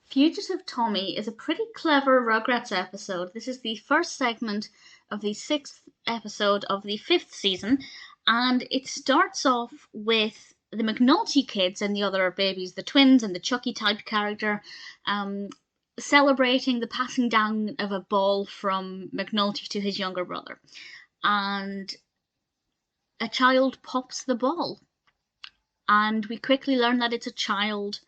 Fugitive Tommy is a pretty clever Rugrats episode. This is the first segment of the 6th episode of the 5th season, and it starts off with the McNulty kids and the other babies, the twins and the Chuckie type character, celebrating the passing down of a ball from McNulty to his younger brother. And a child pops the ball, and we quickly learn that it's a child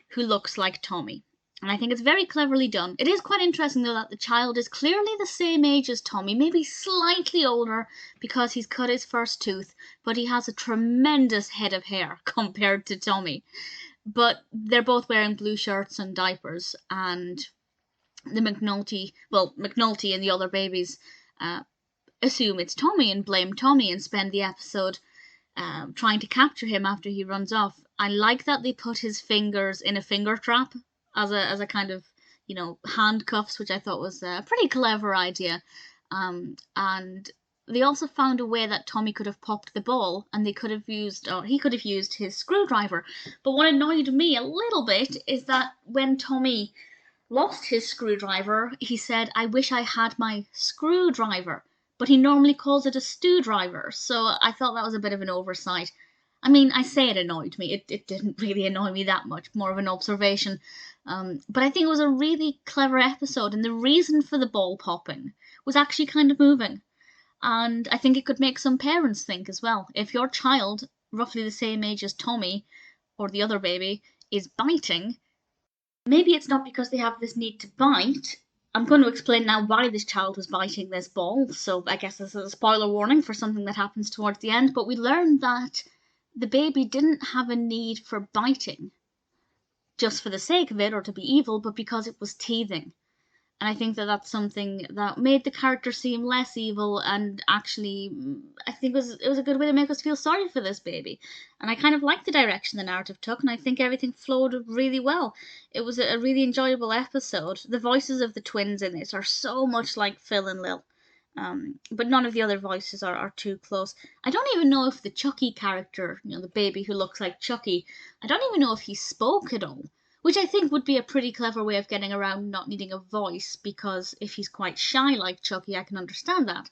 who looks like Tommy. And I think it's very cleverly done. It is quite interesting, though, that the child is clearly the same age as Tommy, maybe slightly older because he's cut his first tooth, but he has a tremendous head of hair compared to Tommy. But they're both wearing blue shirts and diapers, and the McNulty and the other babies assume it's Tommy and blame Tommy and spend the episode trying to capture him after he runs off. I like that they put his fingers in a finger trap as a kind of, handcuffs, which I thought was a pretty clever idea. And they also found a way that Tommy could have popped the ball, and he could have used his screwdriver. But what annoyed me a little bit is that when Tommy lost his screwdriver, he said, "I wish I had my screwdriver." But he normally calls it a stew driver, so I thought that was a bit of an oversight. I mean, I say it annoyed me. It didn't really annoy me that much, more of an observation. But I think it was a really clever episode, and the reason for the ball popping was actually kind of moving. And I think it could make some parents think as well. If your child, roughly the same age as Tommy, or the other baby, is biting, maybe it's not because they have this need to bite. I'm going to explain now why this child was biting this ball, so I guess this is a spoiler warning for something that happens towards the end, but we learned that the baby didn't have a need for biting just for the sake of it or to be evil, but because it was teething. And I think that that's something that made the character seem less evil, and actually, I think it was a good way to make us feel sorry for this baby. And I kind of liked the direction the narrative took, and I think everything flowed really well. It was a really enjoyable episode. The voices of the twins in this are so much like Phil and Lil. But none of the other voices are too close. I don't even know if the Chuckie character, the baby who looks like Chuckie, I don't even know if he spoke at all, which I think would be a pretty clever way of getting around not needing a voice, because if he's quite shy like Chuckie, I can understand that.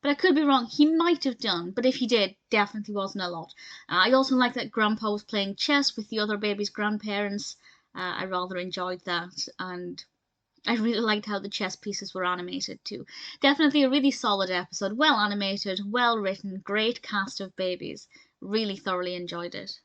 But I could be wrong, he might have done, but if he did, definitely wasn't a lot. I also like that Grandpa was playing chess with the other baby's grandparents. I rather enjoyed that, and I really liked how the chess pieces were animated too. Definitely a really solid episode, well animated, well written, great cast of babies. Really thoroughly enjoyed it.